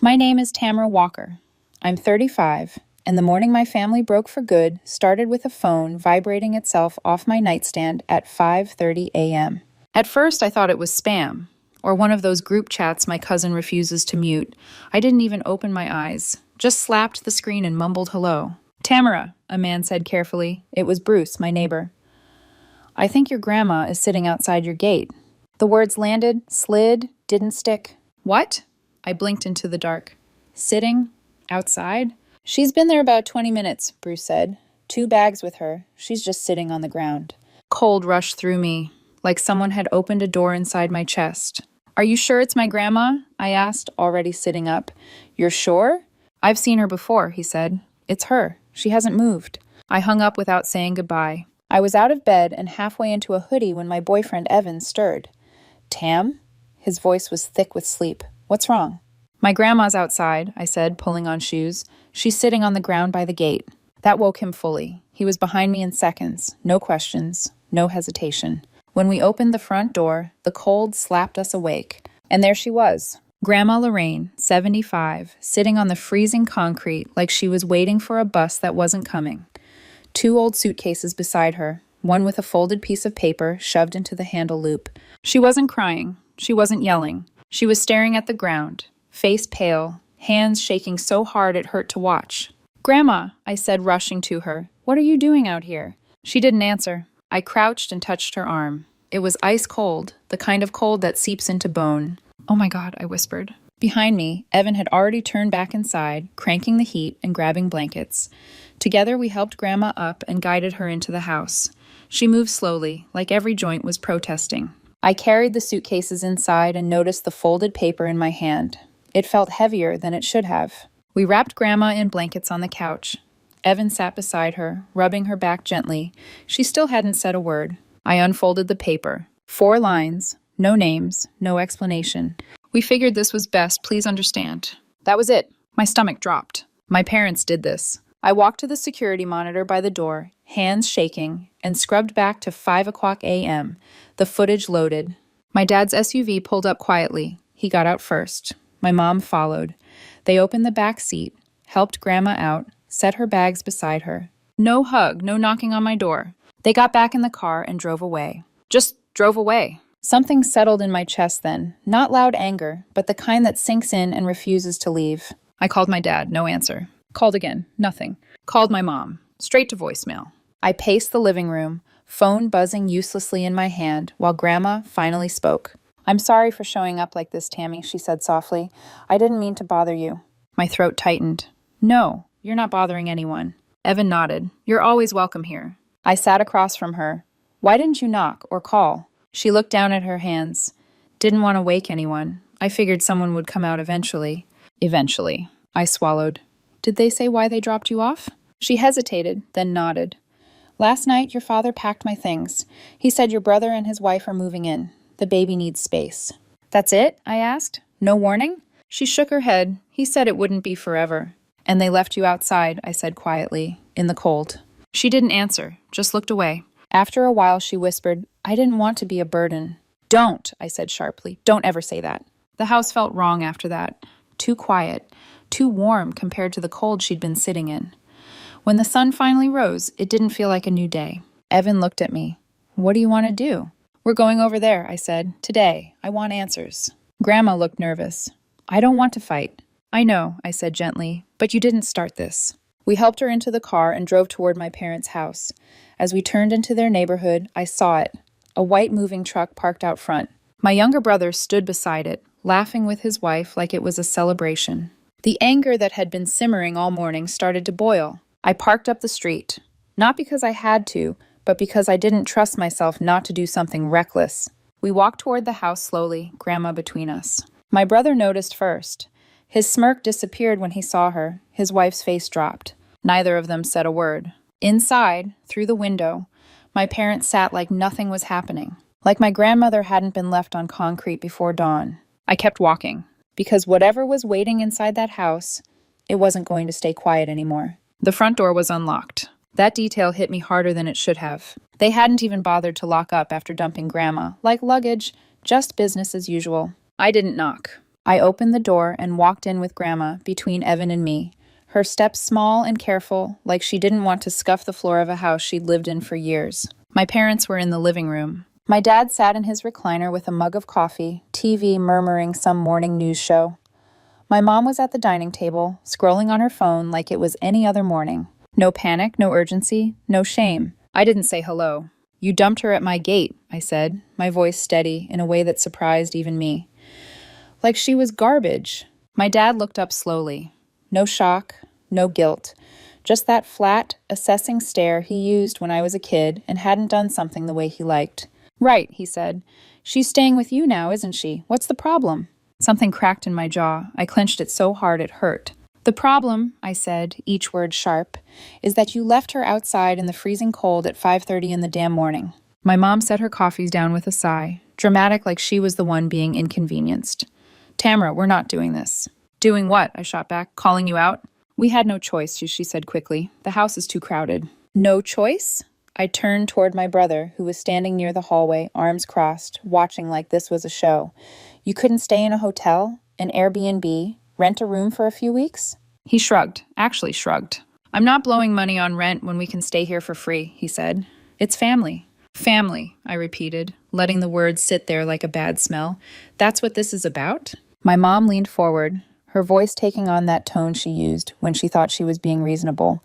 My name is Tamara Walker. I'm 35, and the morning my family broke for good started with a phone vibrating itself off my nightstand at 5:30 a.m. At first, I thought it was spam, or one of those group chats my cousin refuses to mute. I didn't even open my eyes, just slapped the screen and mumbled hello. Tamara, a man said carefully. It was Bruce, my neighbor. I think your grandma is sitting outside your gate. The words landed, slid, didn't stick. What? I blinked into the dark. Sitting? Outside? She's been there about 20 minutes, Bruce said. 2 bags with her. She's just sitting on the ground. Cold rushed through me, like someone had opened a door inside my chest. Are you sure it's my grandma? I asked, already sitting up. You're sure? I've seen her before, he said. It's her. She hasn't moved. I hung up without saying goodbye. I was out of bed and halfway into a hoodie when my boyfriend Evan stirred. Tam? His voice was thick with sleep. What's wrong? My grandma's outside, I said, pulling on shoes. She's sitting on the ground by the gate. That woke him fully. He was behind me in seconds. No questions. No hesitation. When we opened the front door, the cold slapped us awake. And there she was. Grandma Lorraine, 75, sitting on the freezing concrete like she was waiting for a bus that wasn't coming. 2 old suitcases beside her, one with a folded piece of paper shoved into the handle loop. She wasn't crying. She wasn't yelling. She was staring at the ground, face pale, hands shaking so hard it hurt to watch. Grandma, I said, rushing to her, what are you doing out here? She didn't answer. I crouched and touched her arm. It was ice cold, the kind of cold that seeps into bone. Oh my God, I whispered. Behind me, Evan had already turned back inside, cranking the heat and grabbing blankets. Together we helped Grandma up and guided her into the house. She moved slowly, like every joint was protesting. I carried the suitcases inside and noticed the folded paper in my hand. It felt heavier than it should have. We wrapped Grandma in blankets on the couch. Evan sat beside her, rubbing her back gently. She still hadn't said a word. I unfolded the paper. 4 lines, no names, no explanation. We figured this was best, please understand. That was it. My stomach dropped. My parents did this. I walked to the security monitor by the door, hands shaking, and scrubbed back to 5 o'clock a.m. The footage loaded. My dad's SUV pulled up quietly. He got out first. My mom followed. They opened the back seat, helped Grandma out, set her bags beside her. No hug, no knocking on my door. They got back in the car and drove away. Just drove away. Something settled in my chest then, not loud anger, but the kind that sinks in and refuses to leave. I called my dad, no answer. Called again, nothing. Called my mom, straight to voicemail. I paced the living room, phone buzzing uselessly in my hand, while Grandma finally spoke. I'm sorry for showing up like this, Tammy, she said softly. I didn't mean to bother you. My throat tightened. No, you're not bothering anyone. Evan nodded. You're always welcome here. I sat across from her. Why didn't you knock or call? She looked down at her hands. Didn't want to wake anyone. I figured someone would come out eventually. Eventually. I swallowed. Did they say why they dropped you off? She hesitated, then nodded. Last night, your father packed my things. He said your brother and his wife are moving in. The baby needs space. That's it? I asked. No warning? She shook her head. He said it wouldn't be forever. And they left you outside, I said quietly, in the cold. She didn't answer, just looked away. After a while, she whispered, I didn't want to be a burden. Don't, I said sharply. Don't ever say that. The house felt wrong after that. Too quiet. Too warm compared to the cold she'd been sitting in. When the sun finally rose, it didn't feel like a new day. Evan looked at me. What do you want to do? We're going over there, I said. Today. I want answers. Grandma looked nervous. I don't want to fight. I know, I said gently, but you didn't start this. We helped her into the car and drove toward my parents' house. As we turned into their neighborhood, I saw it. A white moving truck parked out front. My younger brother stood beside it, laughing with his wife like it was a celebration. The anger that had been simmering all morning started to boil. I parked up the street. Not because I had to, but because I didn't trust myself not to do something reckless. We walked toward the house slowly, Grandma between us. My brother noticed first. His smirk disappeared when he saw her. His wife's face dropped. Neither of them said a word. Inside, through the window, my parents sat like nothing was happening. Like my grandmother hadn't been left on concrete before dawn. I kept walking. Because whatever was waiting inside that house, it wasn't going to stay quiet anymore. The front door was unlocked. That detail hit me harder than it should have. They hadn't even bothered to lock up after dumping Grandma. Like luggage, just business as usual. I didn't knock. I opened the door and walked in with Grandma between Evan and me, her steps small and careful, like she didn't want to scuff the floor of a house she'd lived in for years. My parents were in the living room. My dad sat in his recliner with a mug of coffee, TV murmuring some morning news show. My mom was at the dining table, scrolling on her phone like it was any other morning. No panic, no urgency, no shame. I didn't say hello. You dumped her at my gate, I said, my voice steady in a way that surprised even me. Like she was garbage. My dad looked up slowly. No shock, no guilt. Just that flat, assessing stare he used when I was a kid and hadn't done something the way he liked. Right, he said. She's staying with you now, isn't she? What's the problem? Something cracked in my jaw. I clenched it so hard it hurt. The problem, I said, each word sharp, is that you left her outside in the freezing cold at 5:30 in the damn morning. My mom set her coffees down with a sigh, dramatic like she was the one being inconvenienced. Tamara, we're not doing this. Doing what? I shot back. Calling you out? We had no choice, she said quickly. The house is too crowded. No choice? I turned toward my brother, who was standing near the hallway, arms crossed, watching like this was a show. You couldn't stay in a hotel, an Airbnb, rent a room for a few weeks? He shrugged, actually shrugged. I'm not blowing money on rent when we can stay here for free, he said. It's family. Family, I repeated, letting the words sit there like a bad smell. That's what this is about? My mom leaned forward, her voice taking on that tone she used when she thought she was being reasonable.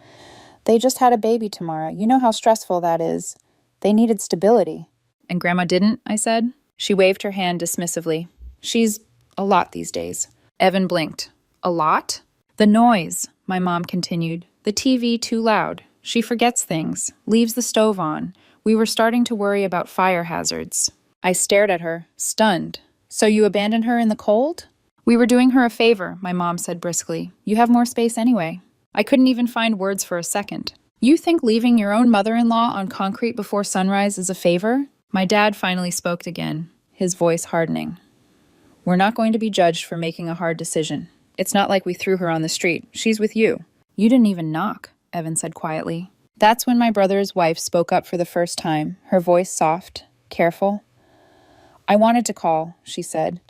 They just had a baby tomorrow. You know how stressful that is. They needed stability. And Grandma didn't, I said. She waved her hand dismissively. She's a lot these days. Evan blinked. A lot? The noise, my mom continued. The TV too loud. She forgets things, leaves the stove on. We were starting to worry about fire hazards. I stared at her, stunned. So you abandoned her in the cold? We were doing her a favor, my mom said briskly. You have more space anyway. I couldn't even find words for a second. You think leaving your own mother-in-law on concrete before sunrise is a favor? My dad finally spoke again, his voice hardening. We're not going to be judged for making a hard decision. It's not like we threw her on the street. She's with you. You didn't even knock, Evan said quietly. That's when my brother's wife spoke up for the first time, her voice soft, careful. I wanted to call, she said.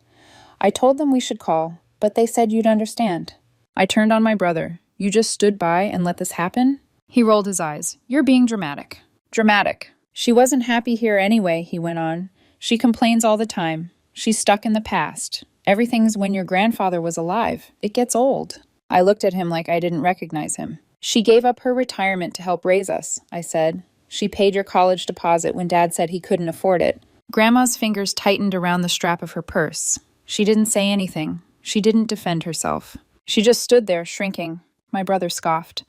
I told them we should call, but they said you'd understand. I turned on my brother. You just stood by and let this happen? He rolled his eyes. You're being dramatic. Dramatic. She wasn't happy here anyway, he went on. She complains all the time. She's stuck in the past. Everything's when your grandfather was alive. It gets old. I looked at him like I didn't recognize him. She gave up her retirement to help raise us, I said. She paid your college deposit when Dad said he couldn't afford it. Grandma's fingers tightened around the strap of her purse. She didn't say anything. She didn't defend herself. She just stood there, shrinking. My brother scoffed.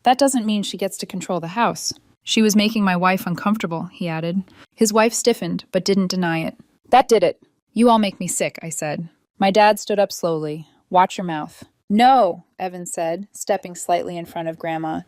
That doesn't mean she gets to control the house. She was making my wife uncomfortable, he added. His wife stiffened, but didn't deny it. That did it. You all make me sick, I said. My dad stood up slowly. Watch your mouth. No, Evan said, stepping slightly in front of Grandma.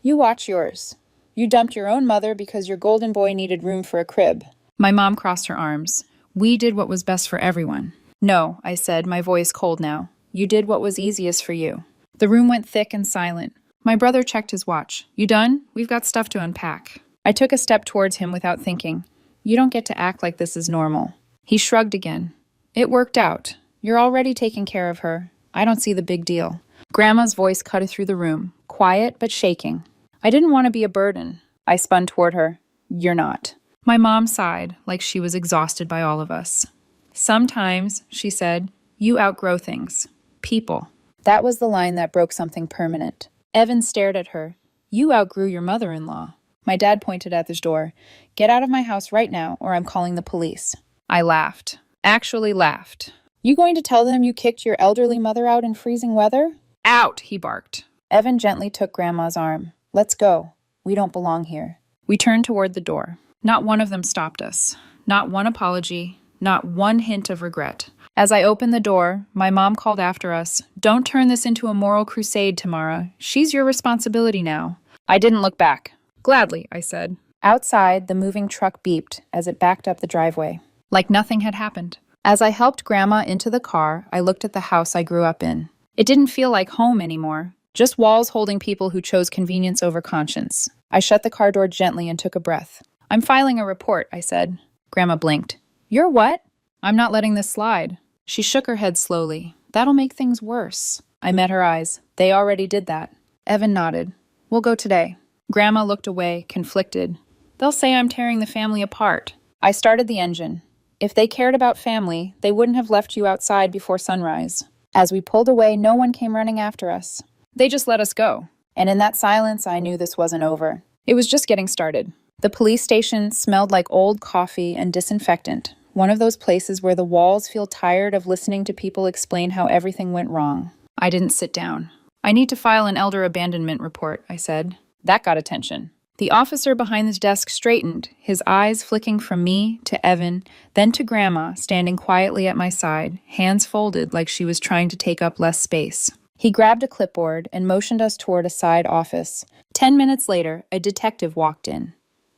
You watch yours. You dumped your own mother because your golden boy needed room for a crib. My mom crossed her arms. We did what was best for everyone. No, I said, my voice cold now. You did what was easiest for you. The room went thick and silent. My brother checked his watch. You done? We've got stuff to unpack. I took a step towards him without thinking. You don't get to act like this is normal. He shrugged again. It worked out. You're already taking care of her. I don't see the big deal. Grandma's voice cut through the room, quiet but shaking. I didn't want to be a burden. I spun toward her. You're not. My mom sighed, like she was exhausted by all of us. Sometimes, she said, you outgrow things. People. That was the line that broke something permanent. Evan stared at her. You outgrew your mother-in-law. My dad pointed at his door. Get out of my house right now, or I'm calling the police. I laughed. Actually laughed. You going to tell them you kicked your elderly mother out in freezing weather? Out, he barked. Evan gently took Grandma's arm. Let's go. We don't belong here. We turned toward the door. Not one of them stopped us. Not one apology. Not one hint of regret. As I opened the door, my mom called after us, Don't turn this into a moral crusade, Tamara. She's your responsibility now. I didn't look back. Gladly, I said. Outside, the moving truck beeped as it backed up the driveway. Like nothing had happened. As I helped Grandma into the car, I looked at the house I grew up in. It didn't feel like home anymore. Just walls holding people who chose convenience over conscience. I shut the car door gently and took a breath. I'm filing a report, I said. Grandma blinked. You're what? I'm not letting this slide. She shook her head slowly. That'll make things worse. I met her eyes. They already did that. Evan nodded. We'll go today. Grandma looked away, conflicted. They'll say I'm tearing the family apart. I started the engine. If they cared about family, they wouldn't have left you outside before sunrise. As we pulled away, no one came running after us. They just let us go. And in that silence, I knew this wasn't over. It was just getting started. The police station smelled like old coffee and disinfectant, one of those places where the walls feel tired of listening to people explain how everything went wrong. I didn't sit down. I need to file an elder abandonment report, I said. That got attention. The officer behind the desk straightened, his eyes flicking from me to Evan, then to Grandma, standing quietly at my side, hands folded like she was trying to take up less space. He grabbed a clipboard and motioned us toward a side office. 10 minutes later, a detective walked in.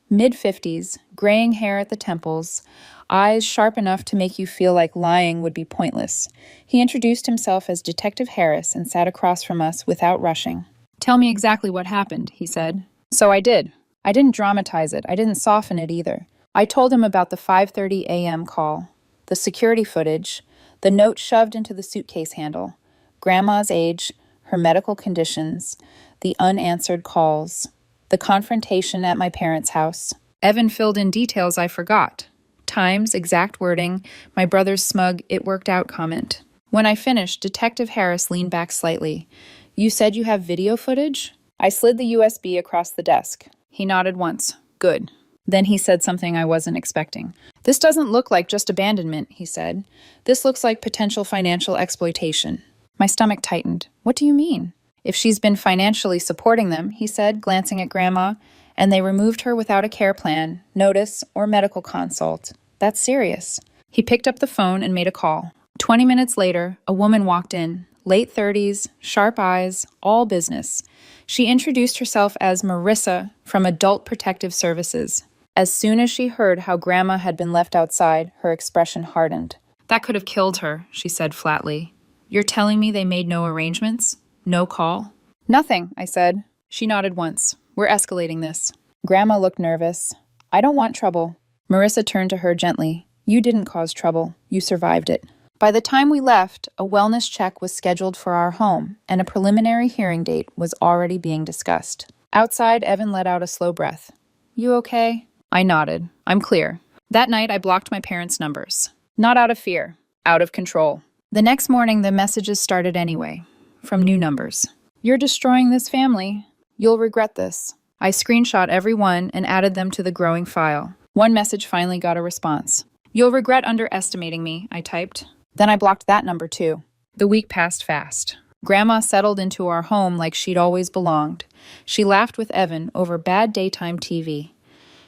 Mid-50s, graying hair at the temples, eyes sharp enough to make you feel like lying would be pointless. He introduced himself as Detective Harris and sat across from us without rushing. Tell me exactly what happened, he said. So I did. I didn't dramatize it. I didn't soften it either. I told him about the 5:30 a.m. call, the security footage, the note shoved into the suitcase handle, Grandma's age, her medical conditions, the unanswered calls, the confrontation at my parents' house. Evan filled in details I forgot. Times, exact wording, my brother's smug "it worked out" comment. When I finished, Detective Harris leaned back slightly. You said you have video footage? I slid the USB across the desk. He nodded once. Good. Then he said something I wasn't expecting. This doesn't look like just abandonment, he said. This looks like potential financial exploitation. My stomach tightened. What do you mean? If she's been financially supporting them, he said, glancing at Grandma, and they removed her without a care plan, notice, or medical consult. That's serious. He picked up the phone and made a call. 20 minutes later, a woman walked in, late 30s, sharp eyes, all business. She introduced herself as Marissa from Adult Protective Services. As soon as she heard how Grandma had been left outside, her expression hardened. That could have killed her, she said flatly. You're telling me they made no arrangements? No call? Nothing, I said. She nodded once. We're escalating this. Grandma looked nervous. I don't want trouble. Marissa turned to her gently. You didn't cause trouble. You survived it. By the time we left, a wellness check was scheduled for our home, and a preliminary hearing date was already being discussed. Outside, Evan let out a slow breath. You okay? I nodded. I'm clear. That night, I blocked my parents' numbers. Not out of fear. Out of control. The next morning, the messages started anyway. From new numbers. You're destroying this family. You'll regret this. I screenshot every one and added them to the growing file. One message finally got a response. You'll regret underestimating me, I typed. Then I blocked that number too. The week passed fast. Grandma settled into our home like she'd always belonged. She laughed with Evan over bad daytime TV.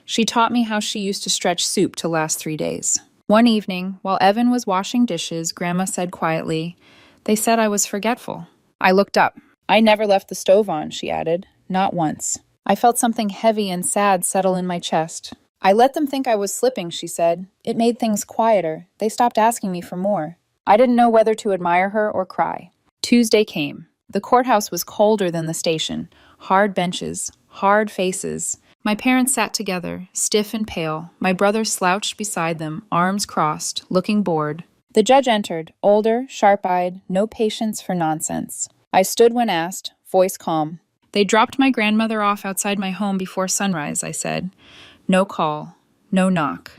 She taught me how she used to stretch soup to last 3 days. One evening, while Evan was washing dishes, Grandma said quietly, They said I was forgetful. I looked up. I never left the stove on, she added. Not once. I felt something heavy and sad settle in my chest. I let them think I was slipping, she said. It made things quieter. They stopped asking me for more. I didn't know whether to admire her or cry. Tuesday came. The courthouse was colder than the station. Hard benches, hard faces. My parents sat together, stiff and pale. My brother slouched beside them, arms crossed, looking bored. The judge entered, older, sharp-eyed, no patience for nonsense. I stood when asked, voice calm. They dropped my grandmother off outside my home before sunrise, I said. No call, no knock.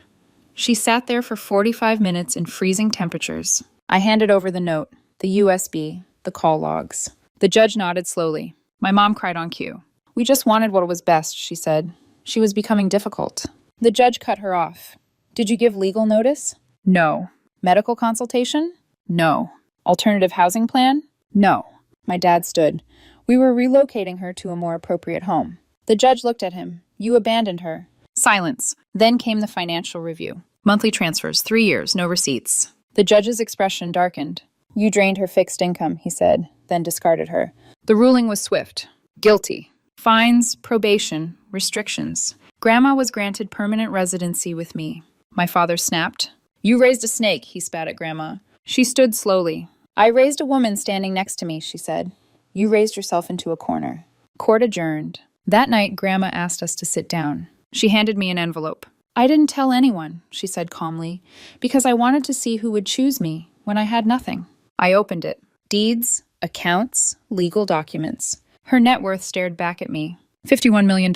She sat there for 45 minutes in freezing temperatures. I handed over the note, the USB, the call logs. The judge nodded slowly. My mom cried on cue. We just wanted what was best, she said. She was becoming difficult. The judge cut her off. Did you give legal notice? No. Medical consultation? No. Alternative housing plan? No. My dad stood. We were relocating her to a more appropriate home. The judge looked at him. You abandoned her. Silence. Then came the financial review. Monthly transfers, 3 years, no receipts. The judge's expression darkened. You drained her fixed income, he said, then discarded her. The ruling was swift. Guilty. Fines, probation, restrictions. Grandma was granted permanent residency with me. My father snapped. You raised a snake, he spat at Grandma. She stood slowly. I raised a woman standing next to me, she said. You raised yourself into a corner. Court adjourned. That night, Grandma asked us to sit down. She handed me an envelope. I didn't tell anyone, she said calmly, because I wanted to see who would choose me, when I had nothing. I opened it. Deeds, accounts, legal documents. Her net worth stared back at me. $51 million.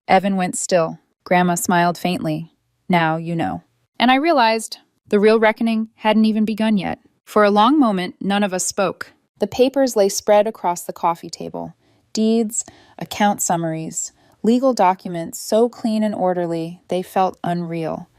Evan went still. Grandma smiled faintly. Now you know. And I realized the real reckoning hadn't even begun yet. For a long moment, none of us spoke. The papers lay spread across the coffee table. Deeds, account summaries, legal documents so clean and orderly they felt unreal.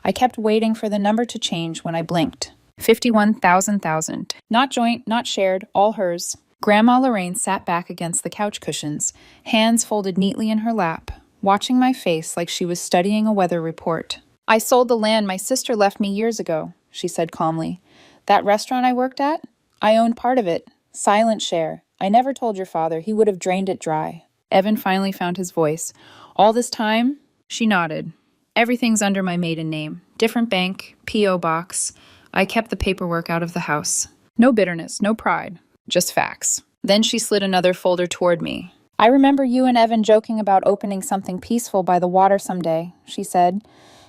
I kept waiting for the number to change when I blinked. 51,000. Not joint, not shared, all hers. Grandma Lorraine sat back against the couch cushions, hands folded neatly in her lap, watching my face like she was studying a weather report. I sold the land my sister left me years ago, she said calmly. That restaurant I worked at? I owned part of it. Silent share. I never told your father. He would have drained it dry. Evan finally found his voice. All this time? She nodded. Everything's under my maiden name. Different bank, P.O. box. I kept the paperwork out of the house. No bitterness, no pride. Just facts. Then she slid another folder toward me. I remember you and Evan joking about opening something peaceful by the water someday, she said.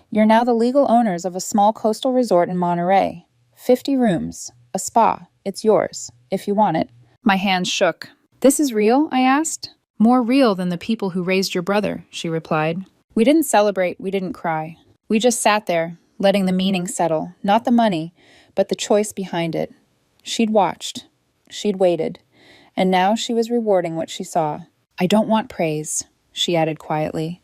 You're now the legal owners of a small coastal resort in Monterey. 50 rooms. A spa. It's yours, if you want it. My hands shook. This is real? I asked. More real than the people who raised your brother, she replied. We didn't celebrate, we didn't cry. We just sat there, letting the meaning settle. Not the money, but the choice behind it. She'd watched. She'd waited. And now she was rewarding what she saw. I don't want praise, she added quietly.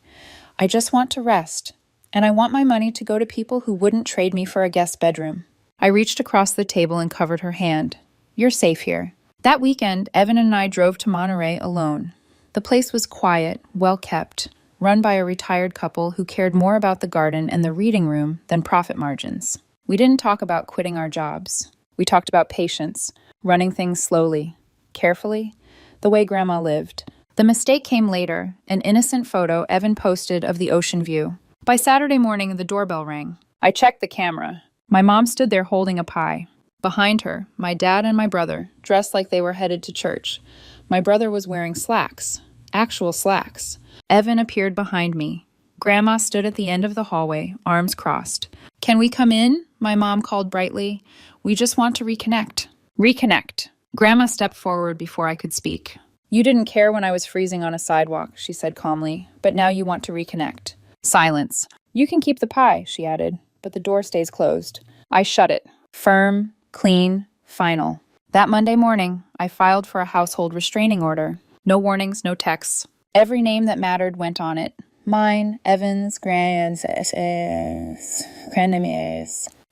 I just want to rest. And I want my money to go to people who wouldn't trade me for a guest bedroom. I reached across the table and covered her hand. You're safe here. That weekend, Evan and I drove to Monterey alone. The place was quiet, well-kept, run by a retired couple who cared more about the garden and the reading room than profit margins. We didn't talk about quitting our jobs. We talked about patience, running things slowly, carefully, the way Grandma lived. The mistake came later, an innocent photo Evan posted of the ocean view. By Saturday morning, the doorbell rang. I checked the camera. My mom stood there holding a pie. Behind her, my dad and my brother, dressed like they were headed to church. My brother was wearing slacks. Actual slacks. Evan appeared behind me. Grandma stood at the end of the hallway, arms crossed. Can we come in? My mom called brightly. We just want to reconnect. Reconnect. Grandma stepped forward before I could speak. You didn't care when I was freezing on a sidewalk, she said calmly, but now you want to reconnect. Silence. You can keep the pie, she added, but the door stays closed. I shut it. Firm, clean, final. That Monday morning, I filed for a household restraining order. No warnings, no texts. Every name that mattered went on it. Mine, Evan's, Grandma's.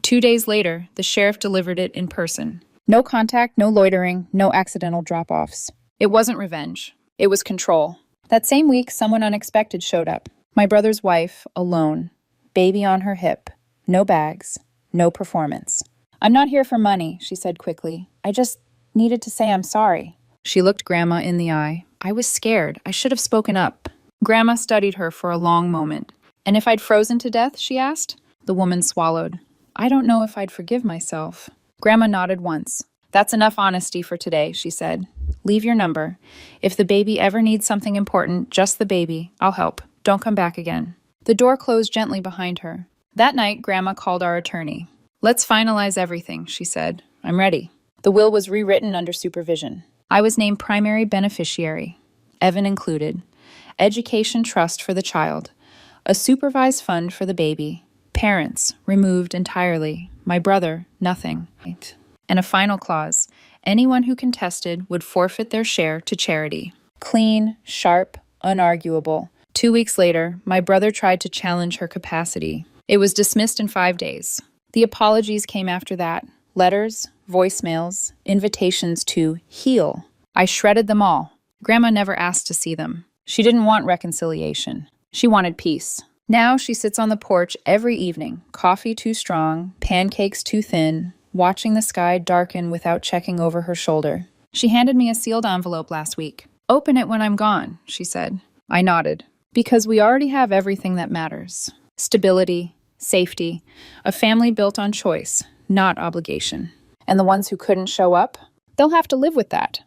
2 days later, the sheriff delivered it in person. No contact, no loitering, no accidental drop-offs. It wasn't revenge. It was control. That same week, someone unexpected showed up. My brother's wife, alone. Baby on her hip. No bags. No performance. I'm not here for money, she said quickly. I just needed to say I'm sorry. She looked Grandma in the eye. I was scared. I should have spoken up. Grandma studied her for a long moment. And if I'd frozen to death, she asked? The woman swallowed. I don't know if I'd forgive myself. Grandma nodded once. That's enough honesty for today, she said. Leave your number. If the baby ever needs something important, just the baby, I'll help. Don't come back again. The door closed gently behind her. That night, Grandma called our attorney. Let's finalize everything, she said. I'm ready. The will was rewritten under supervision. I was named primary beneficiary, Evan included. Education trust for the child. A supervised fund for the baby. Parents, removed entirely. My brother, nothing. And a final clause. Anyone who contested would forfeit their share to charity. Clean, sharp, unarguable. 2 weeks later, my brother tried to challenge her capacity. It was dismissed in 5 days. The apologies came after that. Letters, voicemails, invitations to heal. I shredded them all. Grandma never asked to see them. She didn't want reconciliation. She wanted peace. Now she sits on the porch every evening, coffee too strong, pancakes too thin, watching the sky darken without checking over her shoulder. She handed me a sealed envelope last week. Open it when I'm gone, she said. I nodded. Because we already have everything that matters. Stability, safety, a family built on choice, not obligation. And the ones who couldn't show up, they'll have to live with that.